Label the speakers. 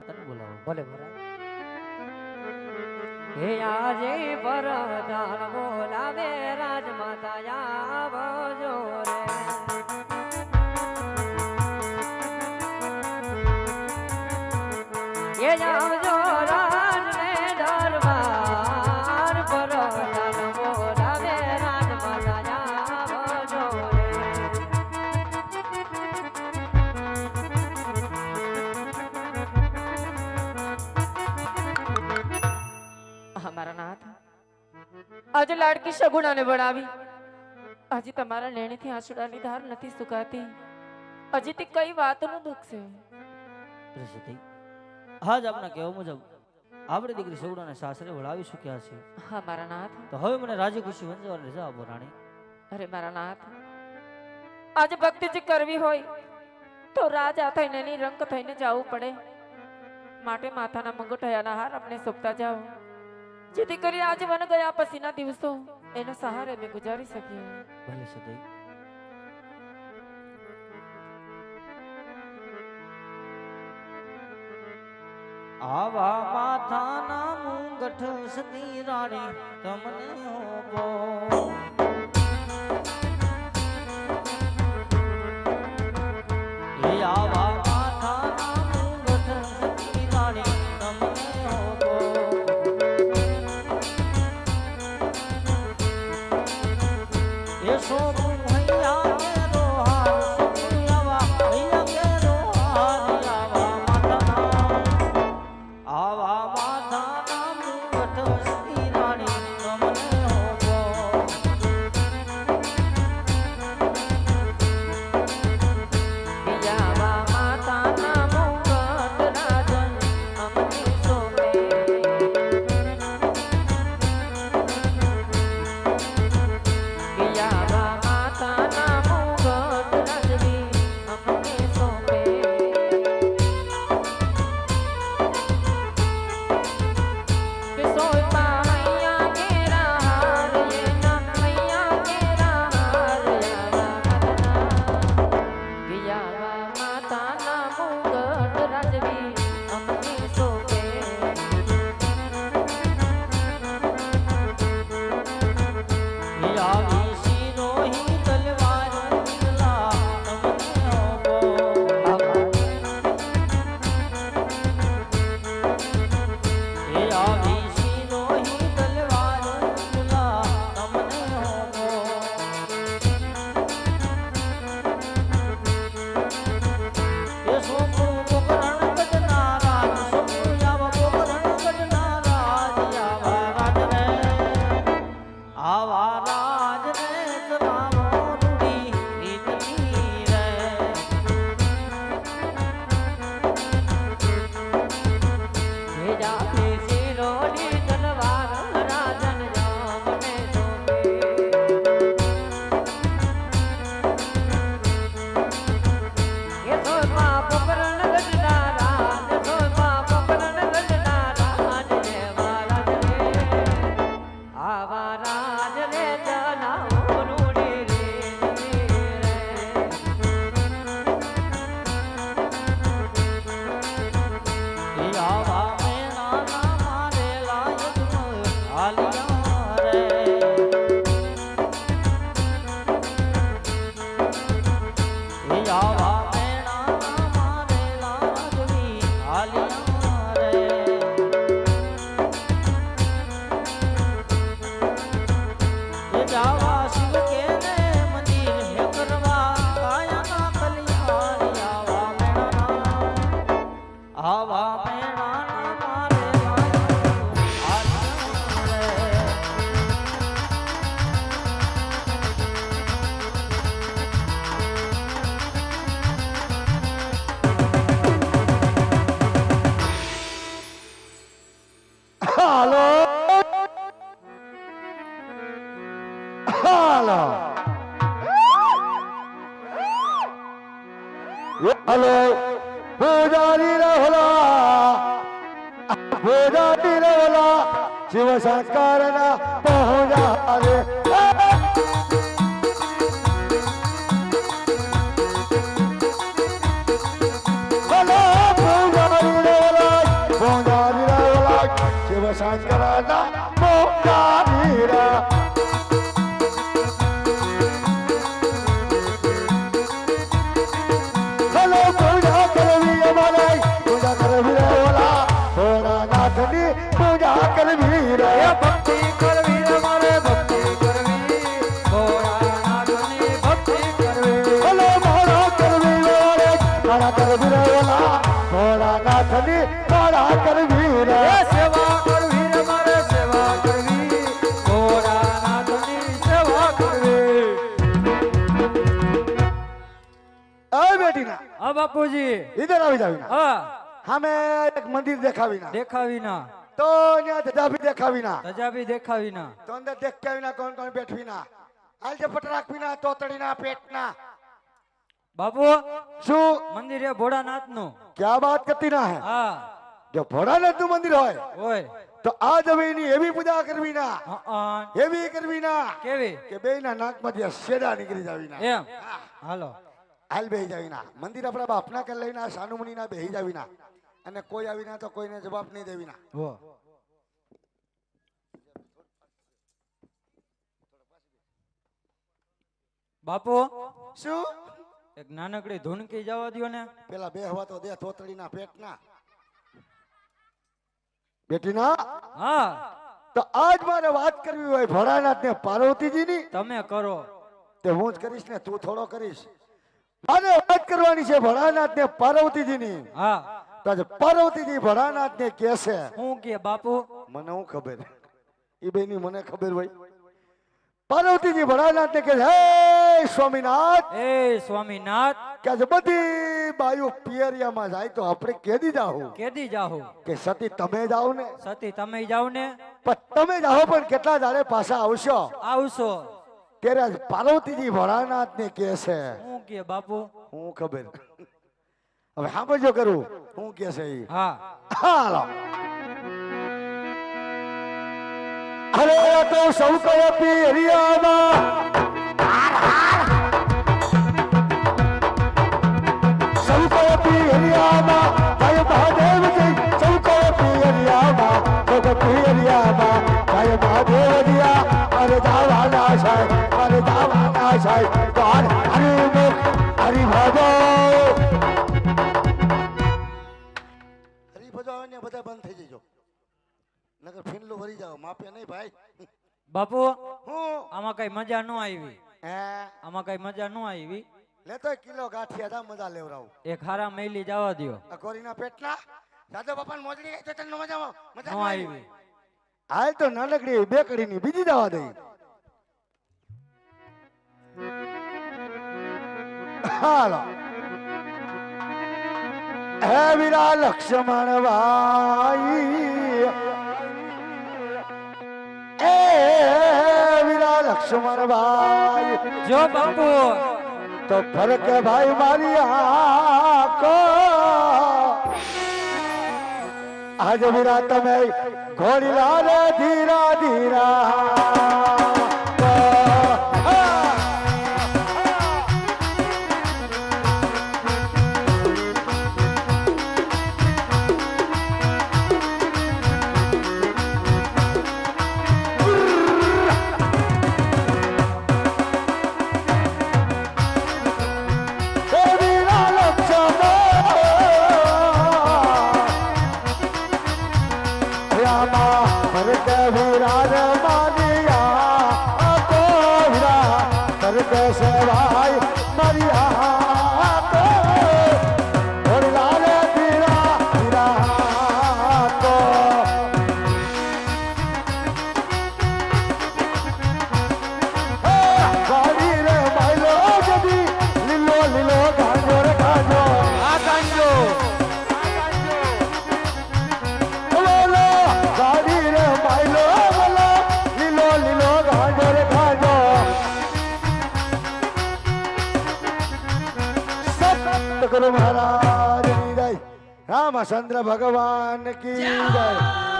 Speaker 1: તને બોલાવો.
Speaker 2: બોલે મહારાજ.
Speaker 3: હે આજે પરદાન બોલાવે રાજમાતા આવજો રે. એ આવજો રાજ ને દરબાર પરદાન બોલાવે રાજમાતા આવજો રે.
Speaker 4: મારા નાથ આજે લાડકી સગુણાને બનાવી હજી તમારા નેણેથી આંસુડાની ધાર નથી સુકાતી. હજી તે કઈ વાતનું દુઃખ છે?
Speaker 1: પ્રસિદ્ધિ આજ આપના કહેવા મુજબ આપણે દીકરી સગુણાને સાસરે વળાવી શક્યા છે.
Speaker 4: હા મારા નાથ.
Speaker 1: તો હવે મને રાજી ખુશી વંજવાની રજા આપો રાણી.
Speaker 4: અરે મારા નાથ, આજે ભક્તિ જે કરવી હોય તો રાજા થઈને ની રંગ થઈને જવું પડે. માટે માથાના મંગોઠયાના હાર આપણે સોંપતા જાઓ, જેથી કરી આજે વન ગયા પછીના દિવસો એના સહારે અમે ગુજારી શકીએ.
Speaker 1: ભલે સદય. આવા માથાના મુંગઠ સતી રાણી તમને હોબો. એ આવા માથાના મુંગઠ સતી રાણી તમને હોબો. એ સોનું હૈયા કેરો હાર સોનું આવા હૈયા કેરો હાર આવા માથાના મુંગઠ સતી રાણી તમને હોબો.
Speaker 4: પિયાવા માતાના મુગટ રાજન અમને સોંપે. પિયાવા માતાના મુગટ રાજવી અમને સોંપે. કે સોયપા મૈયા કેરા હાર એના મૈયા કેરા હાર આવા પિયાવા માતાના મુગટ રાજવી અમને સોંપે.
Speaker 1: એ આવી શિરોહી તલવાર ઉજલા તમને હોબો. એ આવી શિરોહી તલવાર ઉજલા તમને હોબો. એ સોનું પોકરણ ગજના રાજ સોનું આવા પોકરણ ગજના રાજ આવા રાજ રે. આવા રાજ ને ચલાવો રૂડી રીતની રે.
Speaker 3: હે જાતી શિરોની તલવાર રાજન જામને સોંપે. એ સોયમાં પોકરણ ગજના રાજ સોયમાં પોકરણ ગજના રાજ એવા રાજ રે. આવા રાજ રે ચલાવો રૂડી રીતની રે.
Speaker 1: એ આવા મેણાના મારેલા યજ્ઞ હાલ્યા રે. એ આવા મેણાના મારેલા રાજવી હાલ્યા રે. એ જાવા શિવ કેને મંદિર હે કરવા કાયાના કલ્યાણ આવા મેણાના મારેલા હાલ્યા રે.
Speaker 2: હાલો હાલો હાલો પૂજારી રહલા શિવ શંકર ના પહોંચા રે. હાલો પૂજારી રહલા નાથની માળા કરવી રે
Speaker 1: એ સેવા કરવી રે મારે સેવા કરવી ભોળાનાથની સેવા કરવી
Speaker 2: એ બેટી ના
Speaker 1: હા બાપુજી
Speaker 2: ઇધર આવી જાવી ના
Speaker 1: હા
Speaker 2: હમે એક મંદિર દેખાવી ના
Speaker 1: દેખાવી ના
Speaker 2: તો ન્યા ધજાભી દેખાવી ના
Speaker 1: તજાબી દેખાવી ના
Speaker 2: તો અંદર દેખાવી ના કોણ કોણ બેઠવી ના હાલ જે પટ રાખવી ના તોતડી ના પેટ ના
Speaker 1: બાપુ
Speaker 2: શું
Speaker 1: મંદિર એ ભોળાનાથ નું
Speaker 2: क्या बात करती ना है
Speaker 1: હા
Speaker 2: જો ભોળાનાથ નું મંદિર હોય
Speaker 1: ઓય
Speaker 2: તો આ જમીની એવી પૂજા કરવી ના
Speaker 1: હા
Speaker 2: એવી કરવી ના
Speaker 1: કેવી
Speaker 2: કે બેયના નાકમાંથી શેડા નીકળી જાવી ના
Speaker 1: એમ હાલો
Speaker 2: હાલ બેહી જાવી ના મંદિર આપણા બાપના કે લઈને સાનુમુની ના બેહી જાવી ના અને કોઈ આવી ના તો કોઈને જવાબ નહીં દેવી ના
Speaker 1: હો બાપુ
Speaker 2: શું
Speaker 1: એક નાનકડી ધૂનકી જવા દ્યો ને
Speaker 2: પેલા બે હવા તો દે તોતડી ના પેટ ના બેટી ના
Speaker 1: હા
Speaker 2: તો આજ મારે વાત કરવી હોય ભોળાનાથ ને પાર્વતીજી ની
Speaker 1: તમે કરો
Speaker 2: તે હું જ કરીશ ને તું થોડો કરીશ મારે વાત કરવાની છે ભોળાનાથ ને પાર્વતીજી ની
Speaker 1: હા
Speaker 2: તો આજે પાર્વતીજી ભોળાનાથ ને કે છે
Speaker 1: હું કે બાપુ
Speaker 2: મને હું ખબર એ બેની મને ખબર હોય પાર્વતીજી ભોળાનાથ ને કે હે સ્વામીનાથ
Speaker 1: એ સ્વામીનાથ
Speaker 2: કે આજે બધી બાયુ પિયરિયામાં જાય તો આપણે કેદી જાહું
Speaker 1: કેદી જાહો
Speaker 2: કે સતી તમે જાઓ ને
Speaker 1: સતી તમે જાવ ને
Speaker 2: પણ તમે જાઓ પણ કેટલા દાડે પાછા આવશો
Speaker 1: આવશો
Speaker 2: ત્યારે આજ પાર્વતીજી ભોળાનાથ ને કે છે
Speaker 1: હું કે બાપુ
Speaker 2: હું ખબર હવે સાંભળજો કરું હું કે છે ઈ
Speaker 1: હા
Speaker 2: હાલો અરે આ તો સૌ કયો પિયરિયામાં સૌ કયો પિયરિયામાં જય મહાદેવજી સૌ કયો પિયરિયામાં તો પિયરિયામાં જય મહાદેવજીયા અરે જાવાના છે અરે જાવાના છે તો હરિ મુખ હરિ ભજો હરિ ભજો ને બધા બંધ થઈ જજો નગર ફીનલું ભરી જાવ માપે નહીં ભાઈ
Speaker 1: બાપુ
Speaker 2: હું
Speaker 1: આમાં કઈ મજા ન આવી
Speaker 2: હે
Speaker 1: આમાં કઈ મજા ન આવી
Speaker 2: લેતો કિલો ગાંઠિયા જા મજા લેવરાવ
Speaker 1: એક હારા મેલી જવા દ્યો
Speaker 2: અકોરીના પેટના દાદા બાપાને મોજડી તો તને મજામાં મજા
Speaker 1: ન આવી
Speaker 2: હાલ તો નાનકડી બે કડીની બીજી દવા દઈ હાલો હે વીરા લક્ષ્મણ ભાઈ એ વીરા લક્ષ્મણ ભાઈ
Speaker 1: જો બાપુ
Speaker 2: તો ફરક ભાઈ મારી આંખો આજ વીરા તમે ઘોડી લાલે ધીરા ધીરા गुरु महाराज की जय रामचंद्र भगवान की जय।